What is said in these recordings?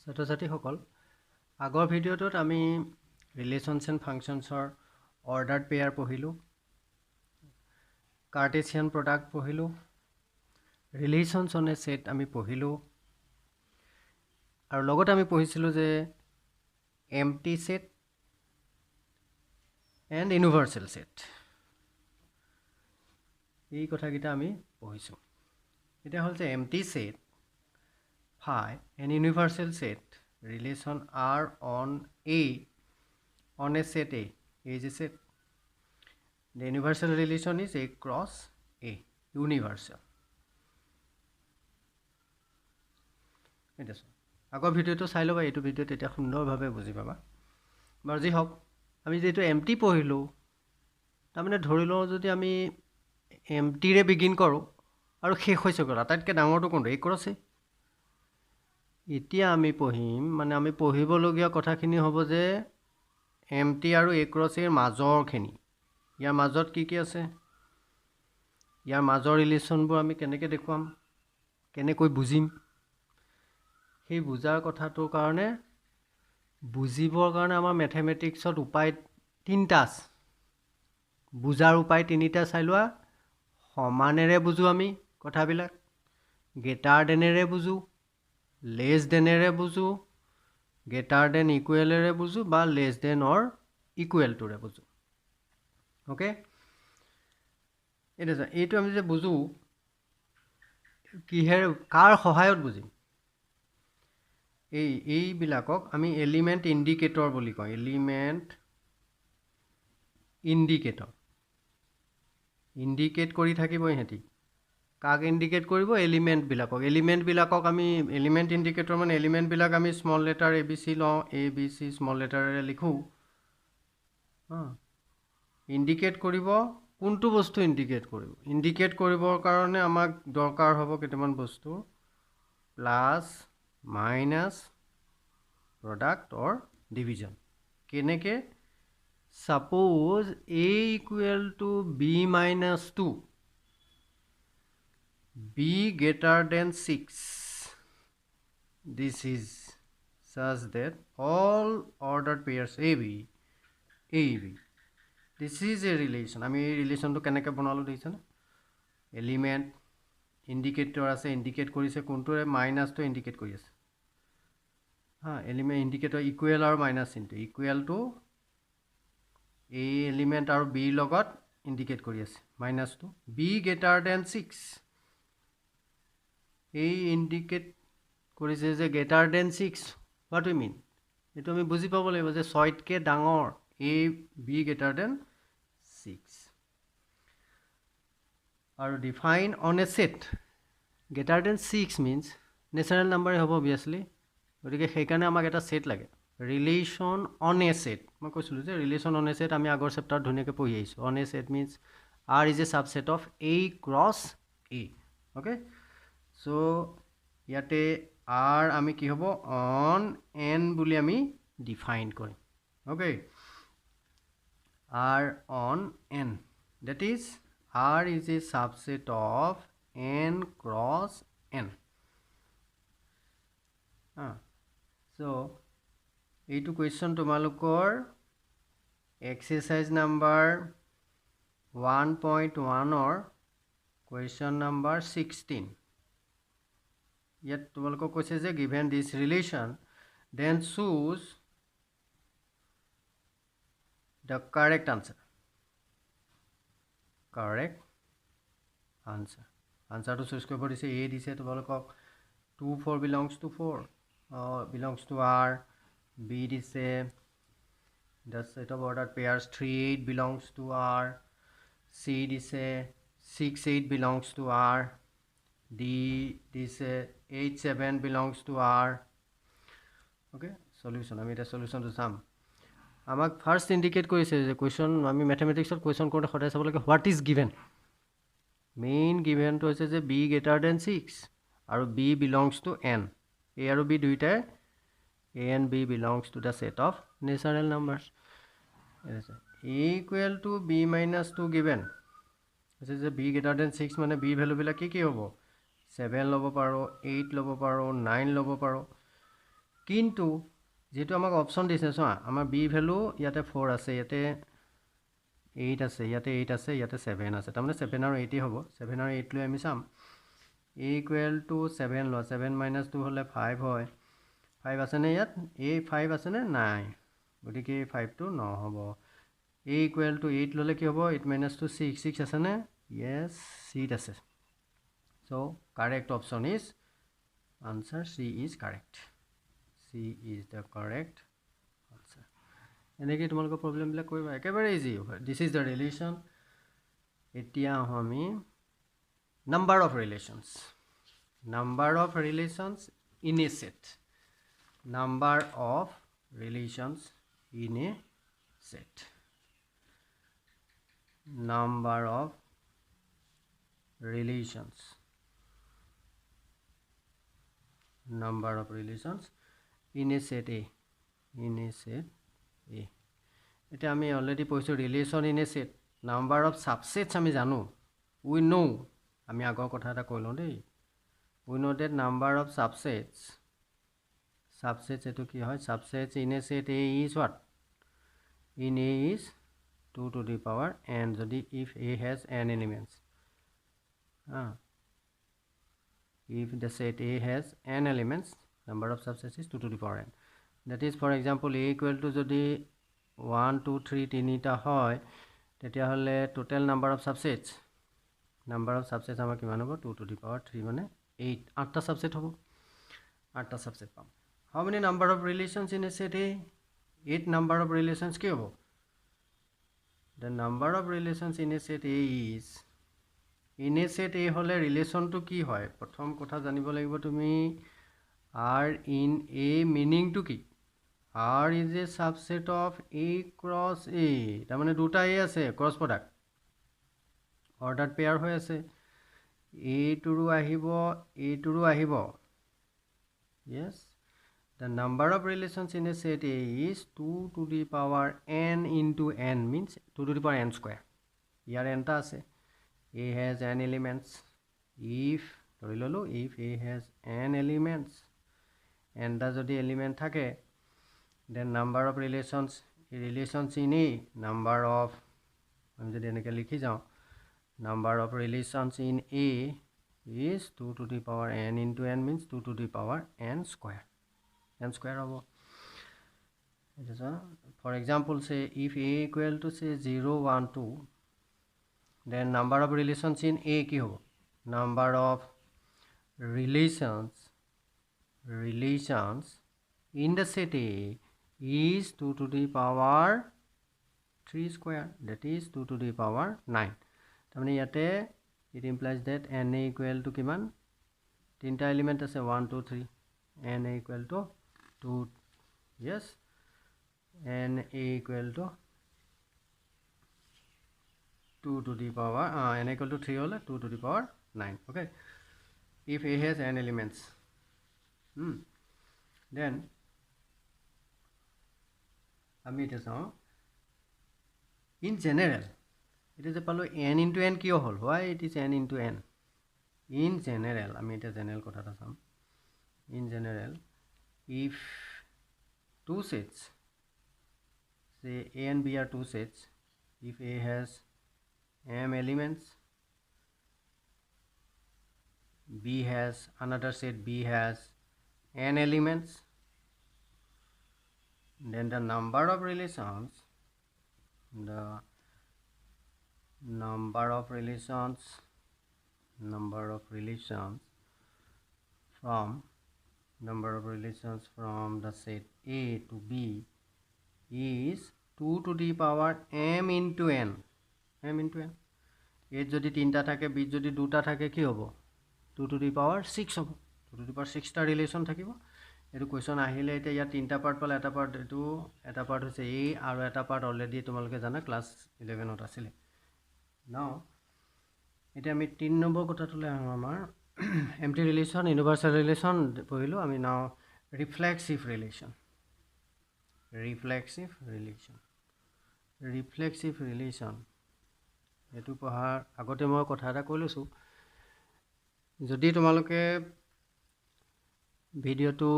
ছাত্ৰ-ছাত্ৰীসকল আগৰ ভিডিঅ'টোত আমি ৰিলেশ্যনছ এণ্ড ফাংচনছৰ অৰ্ডাৰ্ড পেয়াৰ পঢ়িলোঁ, কাৰ্টেছিয়ান প্ৰডাক্ট পঢ়িলোঁ, ৰিলেশ্যনছ অন এ ছেট আমি পঢ়িলোঁ আৰু লগতে আমি পঢ়িছিলোঁ যে empty set and universal set, এই কথাকেইটা আমি পঢ়িছোঁ। এতিয়া হ'ল যে empty set phi an universal set relation R on a set A is a set. The universal relation is A cross A, universal. এটা আগৰ ভিডিঅ'টো চাই ল'বা, এইটো ভিডিঅ'ত এতিয়া সুন্দৰভাৱে বুজি পাবা। বাৰু যি হওক, আমি যিহেতু এম্পটি পঢ়িলোঁ, তাৰমানে ধৰি লওঁ যদি আমি এম্পটিৰে বিগিন কৰোঁ আৰু শেষ হৈছে গ'ল, আটাইতকৈ ডাঙৰটো কোনটো? A cross A। এতিয়া আমি পঢ়িম, মানে আমি পঢ়িবলগীয়া কথাখিনি হ'ব যে এম্পটি আৰু A cross A মাজৰখিনি, ইয়াৰ মাজত কি কি আছে, ইয়াৰ মাজৰ ৰিলেশ্যনবোৰ আমি কেনেকৈ দেখুৱাম, কেনেকৈ বুজিম, সেই বুজাৰ কথাটোৰ কাৰণে বুজিবৰ কাৰণে আমাৰ মেথমেটিক্সত উপায় তিনিটা আছে। বুজাৰ উপায় তিনিটা চাই লোৱা। সমানেৰে বুজোঁ আমি কথাবিলাক, গ্ৰেটাৰ দেনেৰে বুজোঁ, লেছ দেনেৰে বুজোঁ, গ্ৰেটাৰ দেন ইকুৱেলেৰে বুজোঁ বা লেছ দেন অৰ ইকুৱেল টুৰে বুজোঁ। অ'কে, এইটো আমি যে বুজোঁ কিহেৰে, কাৰ সহায়ত বুজিম? এইবিলাকক আমি এলিমেণ্ট ইণ্ডিকেটৰ বুলি কওঁ। এলিমেণ্ট ইণ্ডিকেটৰ, ইণ্ডিকেট কৰি থাকিব ইহঁতি। কাক ইণ্ডিকেট কৰিব? এলিমেণ্টবিলাকক। এলিমেণ্টবিলাকক আমি এলিমেণ্ট ইণ্ডিকেটৰ মানে এলিমেণ্টবিলাক আমি স্মল লেটাৰ ABC লওঁ, ABC স্মল লেটাৰেৰে লিখোঁ। ইণ্ডিকেট কৰিব, কোনটো বস্তু ইণ্ডিকেট কৰিব? ইণ্ডিকেট কৰিবৰ কাৰণে আমাক দৰকাৰ হ'ব কেইটামান বস্তু, প্লাছ মাইনাছ প্ৰডাক্ট অৰ ডিভিজন। কেনেকৈ? Suppose A equal to B minus 2, B greater than 6. This is such that all ordered pairs AB. This is a relation. আমি এই ৰিলেশ্যনটো কেনেকৈ বনালোঁ দেখিছেনে? এলিমেণ্ট ইণ্ডিকেটৰ আছে, ইণ্ডিকেট কৰিছে কোনটোৰে? মাইনাছটো ইণ্ডিকেট কৰি আছে। এলিমেণ্ট ইণ্ডিকেটৰ ইকুৱেল আৰু মাইনাছ চিনটো, ইকুৱেল টু এই এলিমেণ্ট আৰু বিৰ লগত ইণ্ডিকেট কৰি আছে মাইনাছটো। B greater than 6, এই ইণ্ডিকেট কৰিছে যে গ্ৰেটাৰ দেন 6। হোৱাট উই মিন? এইটো আমি বুজি পাব লাগিব যে 6তকৈ ডাঙৰ B গ্ৰেটাৰ দেন 6। আৰু define on a set, greater than 6 means natural নাম্বাৰেই হ'ব অভিয়াছলি, গতিকে সেইকাৰণে আমাক এটা ছেট লাগে। ৰিলেশ্যন অন এ ছেট, মই কৈছিলোঁ যে ৰিলেশ্যন অন এ ছেট আমি আগৰ চেপ্টাৰত ধুনীয়াকৈ পঢ়ি আহিছোঁ। On a set means R is a subset of A cross A। Okay, so' ইয়াতে R আমি কি হ'ব? অন এন বুলি আমি ডিফাইন কৰিম। Okay, R on N, that is R is a subset of N cross N. So এইটো question তোমালোকৰ exercise number 1.1-ৰ কুৱেশ্যন নাম্বাৰ 16। ইয়াত তোমালোকক কৈছে যে given this relation then choose the correct answer. Correct answer. Answer to choose কৰিব দিছে। A দিছে তোমালোকক 2 4 belongs to 4, belongs to R. B দিছে the set of ordered pairs 3 8 belongs to R. C দিছে 6 8 belongs to R. D দিছে 8 7 belongs to R. Okay, solution আমি এটা সলিউশনটো চাম। আমাক ফাৰ্ষ্ট ইণ্ডিকেট কৰিছে যে কুৱেশ্যন, আমি মেথমেটিক্সত কুৱেশ্যন কৰোঁতে সদায় চাব লাগে হোৱাট ইজ গিভেন। মেইন গিভেনটো হৈছে যে B গ্ৰেটাৰ দেন 6 আৰু B belongs to N। A আৰু B দুইটাই A and B belongs to the set of natural numbers. A equal to B minus 2 given হৈছে যে B গ্ৰেটাৰ দেন 6 মানে B ভেলুবিলাক কি কি হ'ব? 7 ল'ব পাৰোঁ, 8 ল'ব পাৰোঁ, 9 ল'ব পাৰোঁ। কিন্তু যেহেতু আমাক অপশ্যন দিছে চোৱা আমাৰ বি ভ্যালু ইয়াতে 4 আছে ইয়াতে 8 আছে ইয়াতে 8 আছে ইয়াতে 7 আছে তাৰমানে 7 আৰু 8 হ'ব 7 আৰু 8 লৈ আমি চাম a = 7 ল 7 - 2 হলে 5 হয় 5 আছে নে ইয়াত a 5 আছে নে নাই গতিকে 5 টো নহব a = 8 ললে কি হ'ব 8 - 2 6 6 আছে নে yes 6 আছে so correct option is answer C is correct C is the correct answer এনেকৈ তোমালোকৰ প্ৰবলেমবিলাক কৰিবা একেবাৰে easy this is the relation এতিয়া আমি number of relations in a set number of relations in a set number of relations in a set A এটা আমি already পঢ়িছো relation in a set number of subsets আমি জানো we know আমি আগৰ কথা এটা কইলো দেই we know that number of subsets এটো কি হয় subsets in a set A is what in A is 2 to the power n যদি if A has n elements if the set A has n elements number of subsets is 2 to the power n that is for example A equal to যদি 1 2 3 তিনিটা হয় তেতিয়া হলে total number of subsets আমাৰ কিমান হ'ব 2 to the power 3 মানে 8 আঠটা সাবসেট হ'ব আঠটা সাবসেট পাম how many number of relations in a set A 8 number of relations কি হ'ব the number of relations in a set A is in a set A হলে রিলেশনটো কি হয় প্ৰথম কথা জানিব লাগিব তুমি R in A meaning to কি R is a subset of A cross A তাৰ মানে দুটা A আছে ক্ৰস প্ৰডাক্ট অৰ্ডাৰ পেয়াৰ হৈ আছে A টুৰু আহিব yes the number of relations in a set A is 2 to the power n into n means 2 to the power n square year n টা আছে A has n elements if A has n elements n টা যদি element থাকে then number of relations in A number of আমি যদি এনেকৈ লিখি যাও number of relations in A is 2 to the power n into n means 2 to the power n square হ'ব for example say if A equal to say 0 1 2 then number of relations in A কি হ'ব number of relations in the set A is 2 to the power 3 square that is 2 to the power 9 তাৰমানে ইয়াতে it implies that n equal to কিমান তিনটা element আছে 1 2 3 n equal to 2 yes n equal to 2 to the power n equal to 3 hole 2 to the power 9 okay if A has n elements then আমি এটা চাও in general it is a পালো n into n কিয় হল why it is n into n in general আমি এটা general কথাটা চাম in general if two sets say A and B are two sets if A has m elements B has another set B has n elements then the number of relations from the set A to B is 2 to the power m into n A যদি তিনটা থাকে B যদি দুটা থাকে কি হ'ব 2 to the power 6 হ'ব 2 to the power 6 টা রিলেশন থাকিব এটো কোৱেশ্চন আহিলে এতিয়া ইয়া তিনটা পাৰ্ট পালে এটা পাৰ্ট এটো এটা পাৰ্ট হৈছে A আৰু এটা পাৰ্ট অলৰেডি তোমালোকে জানা ক্লাস 11 ত আছিল নাও এটা আমি 3 নম্বৰ কথাটোলে আমাৰ empty relation universal relation পঢ়িলো আমি নাও reflexive relation এটো পঢ়াৰ আগতে মই কথা এটা কৈলৈছো যদি তোমালোকে ভিডিওটো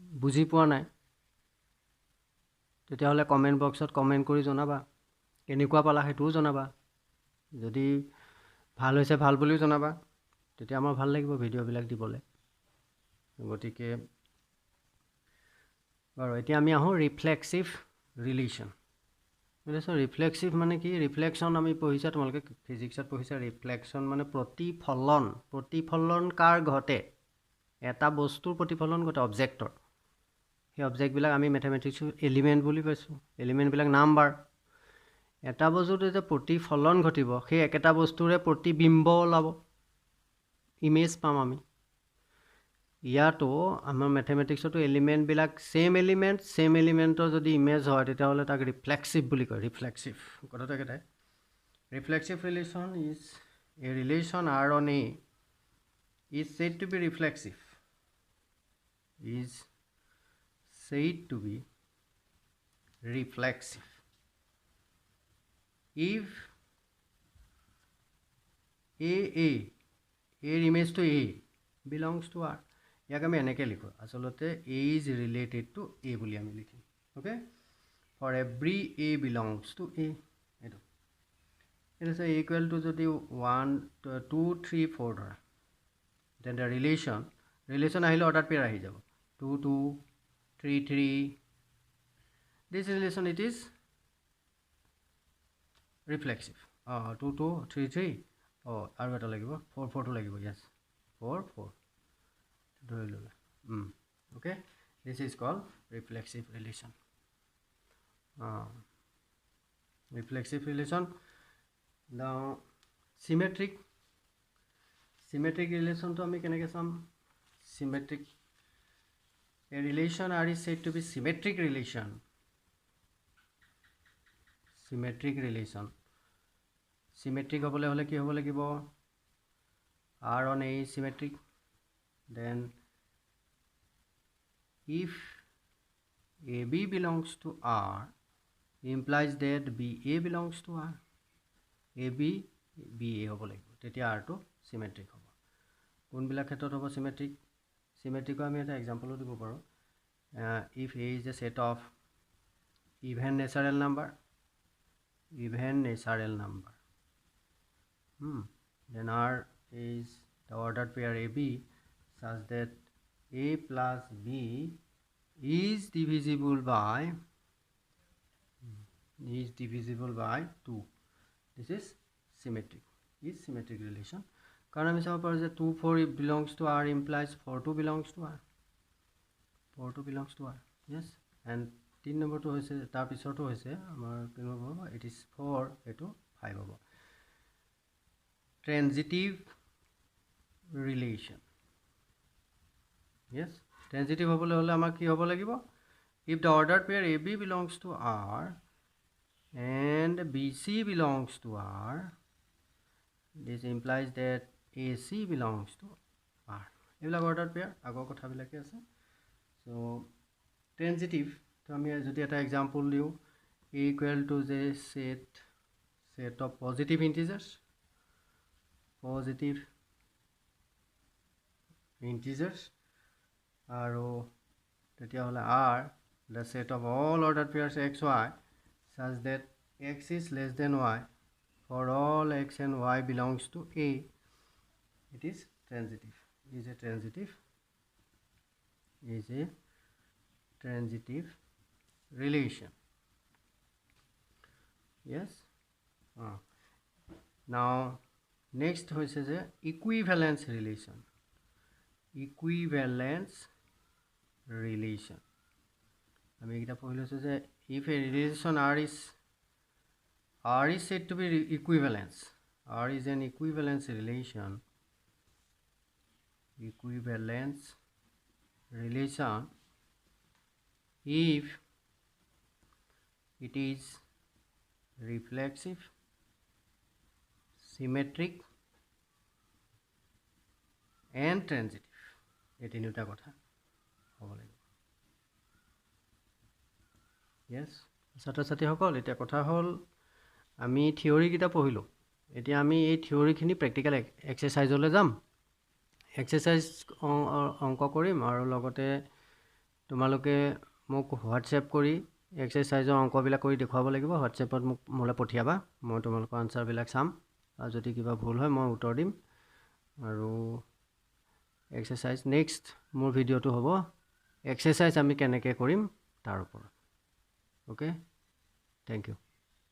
বুজি পোৱা নাই তেতিয়াহ'লে কমেণ্ট বক্সত কমেণ্ট কৰি জনাবা কেনেকুৱা পালা সেইটোও জনাবা যদি ভাল হৈছে ভাল বুলিও জনাবা তেতিয়া আমাৰ ভাল লাগিব ভিডিঅ'বিলাক দিবলৈ গতিকে বাৰু এতিয়া আমি আহোঁ ৰিফ্লেক্সিভ ৰিলেশ্যন বুজিছোঁ ৰিফ্লেক্সিভ মানে কি ৰিফ্লেকশ্যন আমি পঢ়িছা তোমালোকে ফিজিক্সত পঢ়িছা ৰিফ্লেকশ্যন মানে প্ৰতিফলন কাৰ ঘটে এটা বস্তুৰ প্ৰতিফলন ঘটে অবজেক্টৰ সেই অবজেক্টবিলাক আমি মেথমেটিক্সৰ এলিমেণ্ট বুলি কৈছোঁ এলিমেণ্টবিলাক নাম্বাৰ এটা বস্তুত যেতিয়া প্ৰতিফলন ঘটিব সেই একেটা বস্তুৰে প্ৰতিবিম্ব ওলাব ইমেজ পাম আমি ইয়াতো আমাৰ মেথমেটিক্সতো এলিমেণ্টবিলাক ছেম এলিমেণ্টৰ যদি ইমেজ হয় তেতিয়াহ'লে তাক ৰিফ্লেক্সিভ বুলি কয় ৰিফ্লেক্সিভ কথাটো একেটাই reflexive relation is a relation R on A is said to be reflexive if A image to A belongs to R ইয়াক আমি এনেকৈ লিখোঁ আচলতে A is related to A বুলি আমি লিখিম okay for every A belongs to A এইটো আছে equal to যদি 1 2 3 4 ধৰা then the relation আহিলে অৰ্ডাৰ পেয়াৰ আহি যাব 2 2 3 3 this relation it is reflexive 2 2 3 3 আৰু এটা লাগিব 4 4 টো লাগিব yes 4 4 ধৰি ললা okay this is called reflexive relation reflexive relation now symmetric relation to ami keneke sam symmetric a relation R is said to be symmetric relation symmetric hobole hole ki hobo lagibo R on A is symmetric then if AB belongs to R implies that BA belongs to R AB BA hobo lagibo tetia R to symmetric hobo কোনবিলাক ক্ষেত্ৰত হ'ব symmetric আমি এটা example দিব পাৰো if A is a set of even natural number then R is the ordered pair AB such that A plus B is divisible by 2 this is symmetric relation কাৰণ আমি চাব পাৰো যে 2 4 belongs to R implies 4 2 belongs to R yes and 3 number টো হৈছে তাৰ পিছৰটো হৈছে আমাৰ কি হ'ব it is 4 এটো 5 হ'ব transitive relation yes transitive হ'বলৈ হলে আমাৰ কি হ'ব লাগিব if the ordered pair AB belongs to R and BC belongs to R this implies that AC belongs to R এইবিলাক ordered pair আগৰ কথাবিলাকে আছে so transitive তো আমি যদি এটা এক্সাম্পল দিও A equal to the set of positive integers আৰু তেতিয়া হলে R the set of all ordered pairs x y such that x is less than y for all x and y belongs to A it is transitive relation yes now next hoise je equivalence relation আমি এটা পঢ়িছো যে if a relation R is said to be equivalence R is an equivalence relation if it is reflexive symmetric and transitive এই তিনিটা কথা হ'ব লাগিব yes ছাত্ৰ-ছাত্ৰী সকল এটা কথা হ'ল আমি থিওৰি কিটা পঢ়িলো এতিয়া আমি এই থিওৰিখিনি প্ৰেক্টিক্যাল এক্সাৰসাইজলৈ যাম এক্সাৰসাইজ অংক কৰিম আৰু লগতে তোমালোকে মোক হোৱাটছএপ কৰি এক্সাৰচাইজৰ অংকবিলাক কৰি দেখুৱাব লাগিব হোৱাটছএপত মোক মোলৈ পঠিয়াবা মই তোমালোকৰ আনচাৰবিলাক চাম আৰু যদি কিবা ভুল হয় মই উত্তৰ দিম আৰু এক্সাৰচাইজ নেক্সট মোৰ ভিডিঅ'টো হ'ব এক্সাৰচাইজ আমি কেনেকৈ কৰিম তাৰ ওপৰত অ'কে থেংক ইউ